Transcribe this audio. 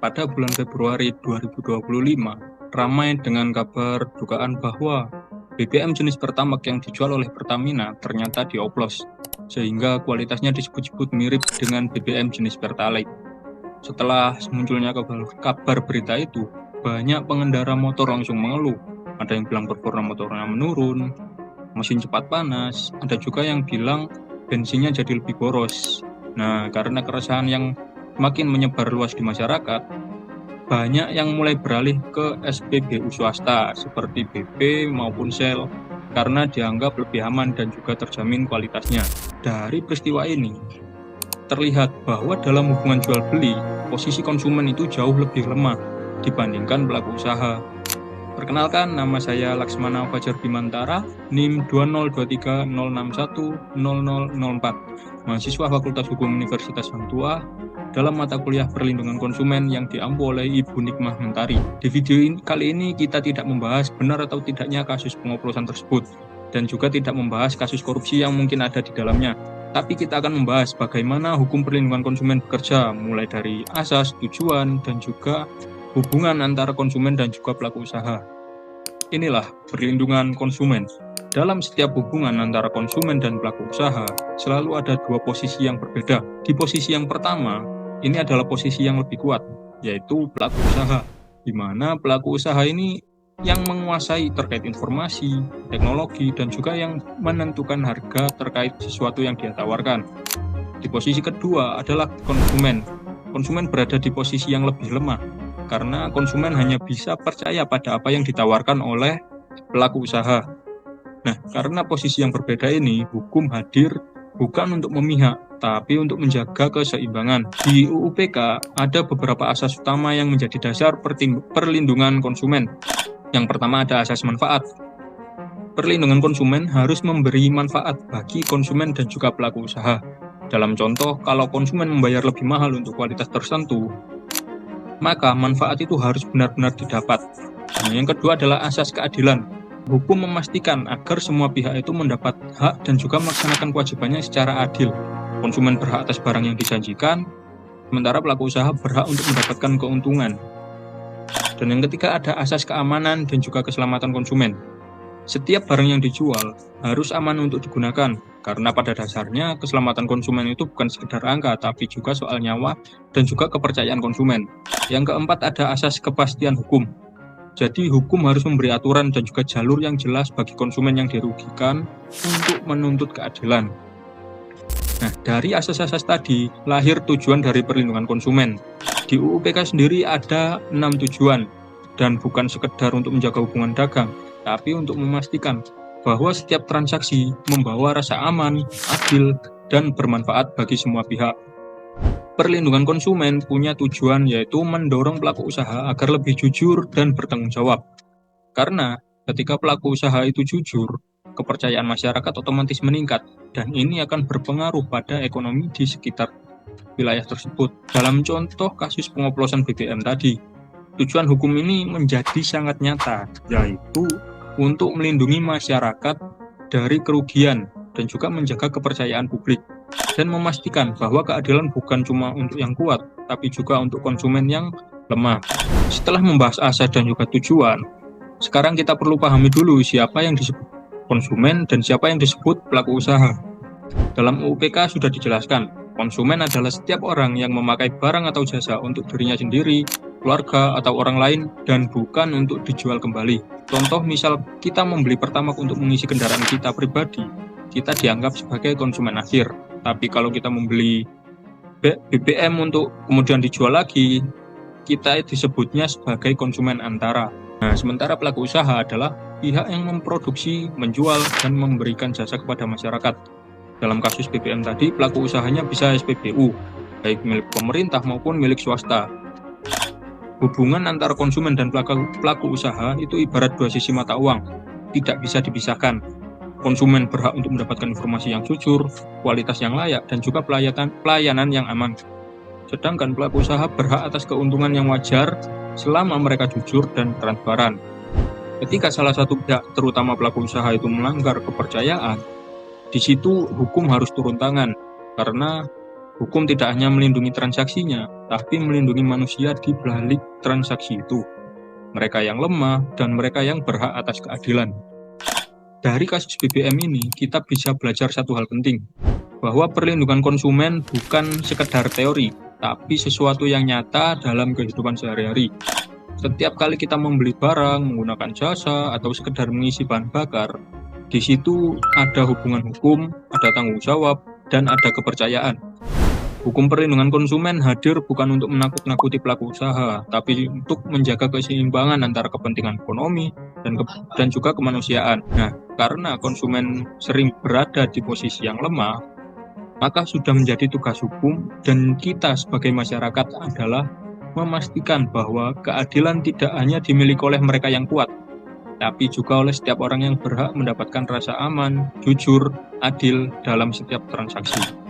pada bulan Februari 2025 ramai dengan kabar dugaan bahwa BBM jenis Pertamax yang dijual oleh Pertamina ternyata dioplos, sehingga kualitasnya disebut-sebut mirip dengan BBM jenis Pertalite. Setelah munculnya kabar berita itu, banyak pengendara motor langsung mengeluh. Ada yang bilang performa motornya menurun, mesin cepat panas, ada juga yang bilang bensinnya jadi lebih boros. Nah, karena keresahan yang makin menyebar luas di masyarakat, banyak yang mulai beralih ke SPBU swasta seperti BP maupun Shell karena dianggap lebih aman dan juga terjamin kualitasnya. Dari peristiwa ini, terlihat bahwa dalam hubungan jual beli, posisi konsumen itu jauh lebih lemah dibandingkan pelaku usaha. Perkenalkan, nama saya Laksmana Fajar Bimantara, NIM 20300610004, mahasiswa Fakultas Hukum Universitas Hang Tuah, dalam mata kuliah Perlindungan Konsumen yang diampu oleh Ibu Nikmah Mentari. Di video kali ini kita tidak membahas benar atau tidaknya kasus pengoplosan tersebut, dan juga tidak membahas kasus korupsi yang mungkin ada di dalamnya. Tapi kita akan membahas bagaimana hukum perlindungan konsumen bekerja, mulai dari asas, tujuan, dan juga hubungan antara konsumen dan juga pelaku usaha. Inilah perlindungan konsumen. Dalam setiap hubungan antara konsumen dan pelaku usaha, selalu ada dua posisi yang berbeda. Di posisi yang pertama, ini adalah posisi yang lebih kuat, yaitu pelaku usaha, di mana pelaku usaha ini yang menguasai terkait informasi, teknologi, dan juga yang menentukan harga terkait sesuatu yang dia tawarkan. Di posisi kedua adalah konsumen. Konsumen berada di posisi yang lebih lemah, karena konsumen hanya bisa percaya pada apa yang ditawarkan oleh pelaku usaha. Nah, karena posisi yang berbeda ini, hukum hadir bukan untuk memihak, tapi untuk menjaga keseimbangan. Di UU PK ada beberapa asas utama yang menjadi dasar perlindungan konsumen. Yang pertama ada asas manfaat. Perlindungan konsumen harus memberi manfaat bagi konsumen dan juga pelaku usaha. Dalam contoh, kalau konsumen membayar lebih mahal untuk kualitas tertentu, maka manfaat itu harus benar-benar didapat. Nah, yang kedua adalah asas keadilan. Hukum memastikan agar semua pihak itu mendapat hak dan juga melaksanakan kewajibannya secara adil. Konsumen berhak atas barang yang dijanjikan, sementara pelaku usaha berhak untuk mendapatkan keuntungan. Dan yang ketiga ada asas keamanan dan juga keselamatan konsumen. Setiap barang yang dijual harus aman untuk digunakan, karena pada dasarnya keselamatan konsumen itu bukan sekedar angka, tapi juga soal nyawa dan juga kepercayaan konsumen. Yang keempat ada asas kepastian hukum. Jadi hukum harus memberi aturan dan juga jalur yang jelas bagi konsumen yang dirugikan untuk menuntut keadilan. Nah, dari asas-asas tadi lahir tujuan dari perlindungan konsumen. Di UU PK sendiri ada 6 tujuan, dan bukan sekedar untuk menjaga hubungan dagang, tapi untuk memastikan bahwa setiap transaksi membawa rasa aman, adil, dan bermanfaat bagi semua pihak. Perlindungan konsumen punya tujuan yaitu mendorong pelaku usaha agar lebih jujur dan bertanggung jawab. Karena ketika pelaku usaha itu jujur, kepercayaan masyarakat otomatis meningkat, dan ini akan berpengaruh pada ekonomi di sekitar wilayah tersebut. Dalam contoh kasus pengoplosan BBM tadi, tujuan hukum ini menjadi sangat nyata, yaitu untuk melindungi masyarakat dari kerugian dan juga menjaga kepercayaan publik, dan memastikan bahwa keadilan bukan cuma untuk yang kuat, tapi juga untuk konsumen yang lemah. Setelah membahas asas dan juga tujuan, sekarang kita perlu pahami dulu siapa yang disebut konsumen dan siapa yang disebut pelaku usaha. Dalam UU PK sudah dijelaskan, konsumen adalah setiap orang yang memakai barang atau jasa untuk dirinya sendiri, keluarga, atau orang lain, dan bukan untuk dijual kembali. Contoh misal kita membeli Pertamax untuk mengisi kendaraan kita pribadi, kita dianggap sebagai konsumen akhir. Tapi kalau kita membeli BBM untuk kemudian dijual lagi, kita disebutnya sebagai konsumen antara. Nah, sementara pelaku usaha adalah pihak yang memproduksi, menjual, dan memberikan jasa kepada masyarakat. Dalam kasus BBM tadi, pelaku usahanya bisa SPBU, baik milik pemerintah maupun milik swasta. Hubungan antara konsumen dan pelaku usaha itu ibarat dua sisi mata uang, tidak bisa dipisahkan. Konsumen berhak untuk mendapatkan informasi yang jujur, kualitas yang layak, dan juga pelayanan yang aman. Sedangkan pelaku usaha berhak atas keuntungan yang wajar selama mereka jujur dan transparan. Ketika salah satu pihak, terutama pelaku usaha itu melanggar kepercayaan, di situ hukum harus turun tangan, karena Hukum tidak hanya melindungi transaksinya, tapi melindungi manusia di balik transaksi itu. Mereka yang lemah dan mereka yang berhak atas keadilan. Dari kasus BBM ini, kita bisa belajar satu hal penting, bahwa perlindungan konsumen bukan sekedar teori, tapi sesuatu yang nyata dalam kehidupan sehari-hari. Setiap kali kita membeli barang, menggunakan jasa, atau sekedar mengisi bahan bakar, di situ ada hubungan hukum, ada tanggung jawab, dan ada kepercayaan. Hukum perlindungan konsumen hadir bukan untuk menakut-nakuti pelaku usaha, tapi untuk menjaga keseimbangan antara kepentingan ekonomi dan juga kemanusiaan. Nah, karena konsumen sering berada di posisi yang lemah, maka sudah menjadi tugas hukum dan kita sebagai masyarakat adalah memastikan bahwa keadilan tidak hanya dimiliki oleh mereka yang kuat, tapi juga oleh setiap orang yang berhak mendapatkan rasa aman, jujur, adil dalam setiap transaksi.